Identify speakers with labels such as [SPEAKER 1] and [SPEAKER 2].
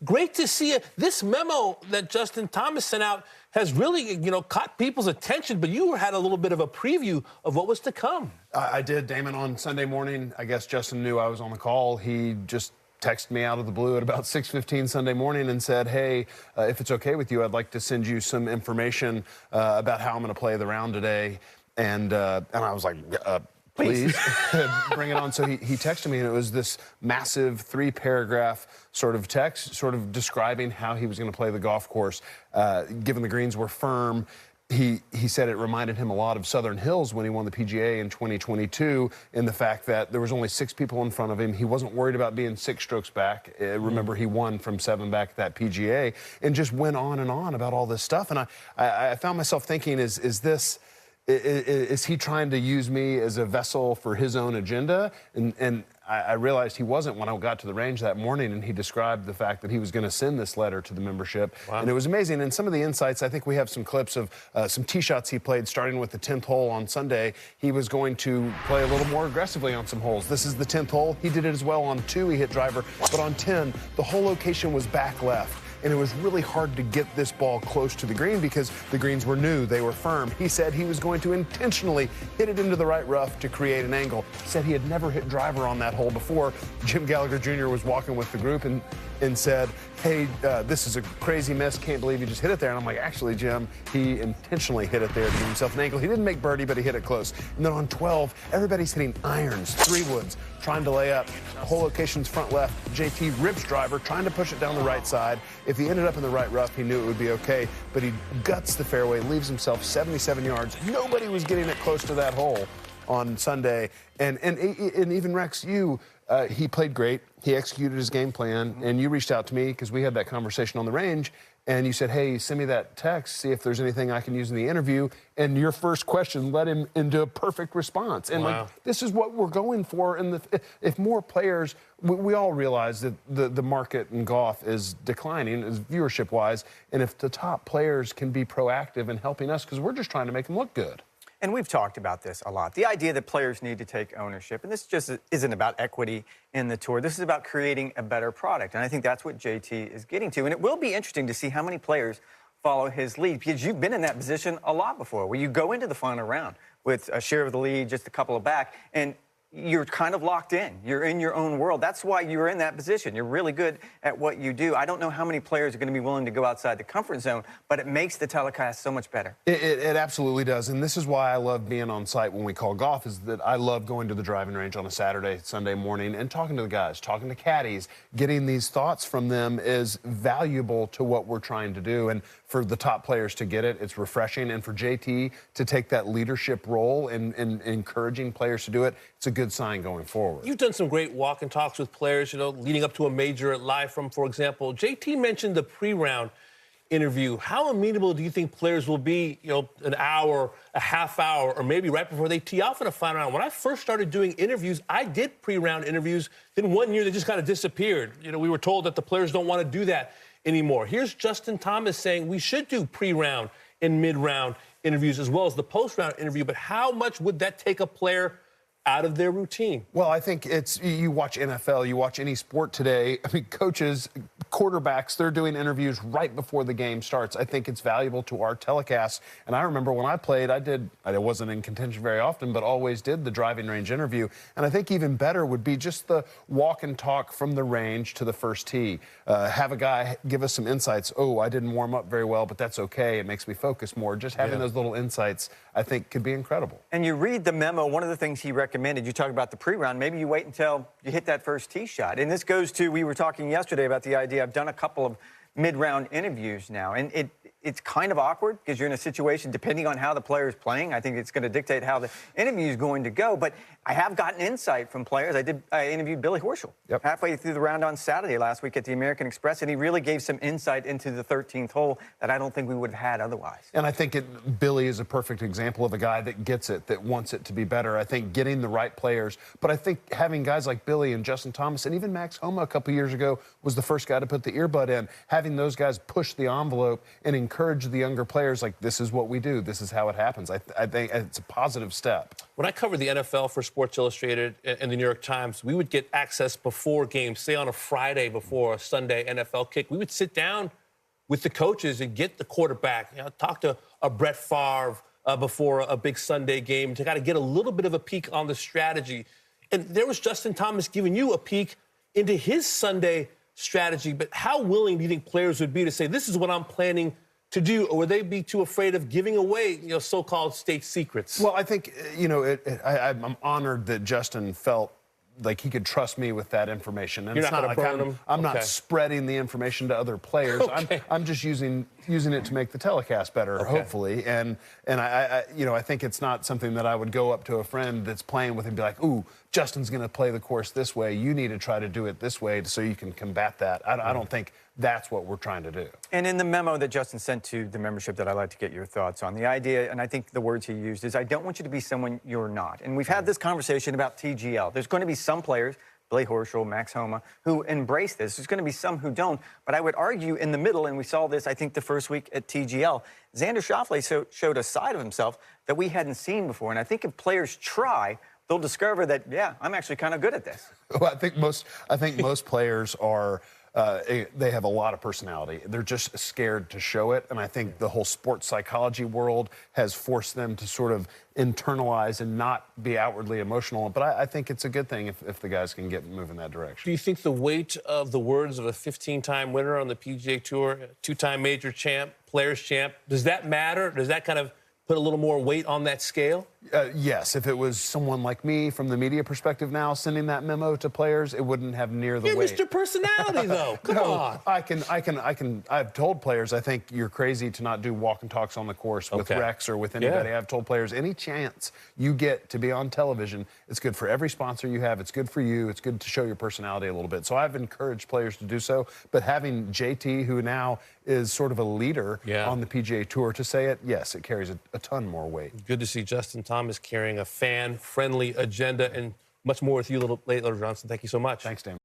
[SPEAKER 1] great to see it. This memo that Justin Thomas sent out has really, caught people's attention, but you had a little bit of a preview of what was to come.
[SPEAKER 2] I did, Damon, on Sunday morning. I guess Justin knew I was on the call. He just texted me out of the blue at about 6:15 Sunday morning and said, hey, if it's okay with you, I'd like to send you some information about how I'm going to play the round today. And I was like, please bring it on. So he texted me, and it was this massive 3-paragraph sort of text, sort of describing how he was going to play the golf course. Given the greens were firm, he said it reminded him a lot of Southern Hills when he won the PGA in 2022, in the fact that there was only 6 people in front of him. He wasn't worried about being 6 strokes back. Remember, he won from 7 back at that PGA, and just went on and on about all this stuff. And I found myself thinking, is he trying to use me as a vessel for his own agenda? And I realized he wasn't when I got to the range that morning, and he described the fact that he was going to send this letter to the membership. Wow. And it was amazing. And some of the insights, I think we have some clips of some tee shots he played starting with the 10th hole on Sunday. He was going to play a little more aggressively on some holes. This is the 10th hole. He did it as well. On 2, he hit driver. But on 10, the whole location was back left. And it was really hard to get this ball close to the green because the greens were new, they were firm. He said he was going to intentionally hit it into the right rough to create an angle. Said he had never hit driver on that hole before. Jim Gallagher Jr. was walking with the group and said, hey, this is a crazy miss, can't believe you just hit it there. And I'm like, actually, Jim, he intentionally hit it there to give himself an angle. He didn't make birdie, but he hit it close. And then on 12, everybody's hitting irons, 3-woods, trying to lay up. Whole location's front left. JT rips driver, trying to push it down the right side. If he ended up in the right rough, he knew it would be okay. But he guts the fairway, leaves himself 77 yards. Nobody was getting it close to that hole on Sunday. And even Rex, he played great. He executed his game plan, and you reached out to me because we had that conversation on the range, and you said, hey, send me that text, see if there's anything I can use in the interview. And your first question led him into a perfect response. And
[SPEAKER 1] wow.
[SPEAKER 2] This is what we're going for. If more players, we all realize that the market in golf is declining viewership-wise, and if the top players can be proactive in helping us, because we're just trying to make them look good.
[SPEAKER 3] And we've talked about this a lot. The idea that players need to take ownership. And this just isn't about equity in the tour. This is about creating a better product. And I think that's what JT is getting to. And it will be interesting to see how many players follow his lead, because you've been in that position a lot before, where you go into the final round with a share of the lead, just a couple of back, and you're kind of locked in. You're in your own world. That's why you're in that position. You're really good at what you do. I don't know how many players are going to be willing to go outside the comfort zone, but it makes the telecast so much better.
[SPEAKER 2] It absolutely does. And this is why I love being on site when we call golf, is that I love going to the driving range on a Saturday, Sunday morning and talking to the guys, talking to caddies. Getting these thoughts from them is valuable to what we're trying to do. And for the top players to get it, it's refreshing. And for JT to take that leadership role in encouraging players to do it, it's a good sign going forward.
[SPEAKER 1] You've done some great walk and talks with players, leading up to a major live from, for example. JT mentioned the pre-round interview. How amenable do you think players will be, an hour, a half hour, or maybe right before they tee off in a final round? When I first started doing interviews, I did pre-round interviews. Then one year, they just kind of disappeared. We were told that the players don't want to do that anymore. Here's Justin Thomas saying we should do pre-round and mid-round interviews as well as the post-round interview. But how much would that take a player out of their routine?
[SPEAKER 2] Well, I think you watch NFL, you watch any sport today. I mean, coaches, quarterbacks, they're doing interviews right before the game starts. I think it's valuable to our telecast. And I remember when I played, I wasn't in contention very often, but always did the driving range interview. And I think even better would be just the walk and talk from the range to the first tee. Have a guy give us some insights. Oh, I didn't warm up very well, but that's okay. It makes me focus more. Just having those little insights, I think, could be incredible.
[SPEAKER 3] And you read the memo, one of the things he recommended, you talk about the pre-round, maybe you wait until you hit that first tee shot. And this goes to, we were talking yesterday about the idea, I've done a couple of mid-round interviews now, and it's kind of awkward because you're in a situation, depending on how the player is playing, I think it's going to dictate how the interview is going to go. But I have gotten insight from players. I interviewed Billy Horschel halfway through the round on Saturday last week at the American Express, and he really gave some insight into the 13th hole that I don't think we would have had otherwise.
[SPEAKER 2] And I think Billy is a perfect example of a guy that gets it, that wants it to be better. I think getting the right players, but I think having guys like Billy and Justin Thomas and even Max Homa a couple years ago was the first guy to put the earbud in. Having those guys push the envelope and encourage the younger players, like, this is what we do, this is how it happens. I think it's a positive step.
[SPEAKER 1] When I covered the NFL for Sports Illustrated and the New York Times, we would get access before games, say on a Friday before a Sunday NFL kick. We would sit down with the coaches and get the quarterback, talk to a Brett Favre before a big Sunday game to kind of get a little bit of a peek on the strategy. And there was Justin Thomas giving you a peek into his Sunday strategy. But how willing do you think players would be to say, this is what I'm planning to do? Or would they be too afraid of giving away, so-called state secrets?
[SPEAKER 2] Well, I think, I'm honored that Justin felt like he could trust me with that information. And
[SPEAKER 1] You're
[SPEAKER 2] it's
[SPEAKER 1] not
[SPEAKER 2] not
[SPEAKER 1] gonna
[SPEAKER 2] like
[SPEAKER 1] burn him?
[SPEAKER 2] I'm
[SPEAKER 1] Okay.
[SPEAKER 2] not spreading the information to other players.
[SPEAKER 1] Okay.
[SPEAKER 2] I'm just using it to make the telecast better, hopefully. And I think it's not something that I would go up to a friend that's playing with and be like, ooh, Justin's going to play the course this way. You need to try to do it this way so you can combat that. I don't think that's what we're trying to do.
[SPEAKER 3] And in the memo that Justin sent to the membership that I'd like to get your thoughts on, the idea, and I think the words he used is, I don't want you to be someone you're not. And we've had this conversation about TGL. There's going to be some players, Billy Horschel, Max Homa, who embrace this. There's going to be some who don't. But I would argue in the middle, and we saw this, I think, the first week at TGL, Xander Schauffele showed a side of himself that we hadn't seen before. And I think if players try, they'll discover that, yeah, I'm actually kind of good at this.
[SPEAKER 2] Well, I think most players are. They have a lot of personality. They're just scared to show it. And I think the whole sports psychology world has forced them to sort of internalize and not be outwardly emotional. But I think it's a good thing if the guys can get moving that direction.
[SPEAKER 1] Do you think the weight of the words of a 15-time winner on the PGA Tour, two-time major champ, players champ, does that matter? Does that kind of put a little more weight on that scale?
[SPEAKER 2] Yes, if it was someone like me from the media perspective now sending that memo to players, it wouldn't have near the
[SPEAKER 1] You're
[SPEAKER 2] weight.
[SPEAKER 1] Mr. Personality, though. Come on.
[SPEAKER 2] I've told players, I think you're crazy to not do walk and talks on the course with Rex or with anybody.
[SPEAKER 1] Yeah.
[SPEAKER 2] I've told players, any chance you get to be on television, it's good for every sponsor you have. It's good for you. It's good to show your personality a little bit. So I've encouraged players to do so. But having JT, who now is sort of a leader on the PGA Tour, to say it, yes, it carries a ton more weight.
[SPEAKER 1] Good to see Justin Thomas carrying a fan-friendly agenda, and much more with you a little later, Johnson. Thank you so much.
[SPEAKER 2] Thanks, Dan.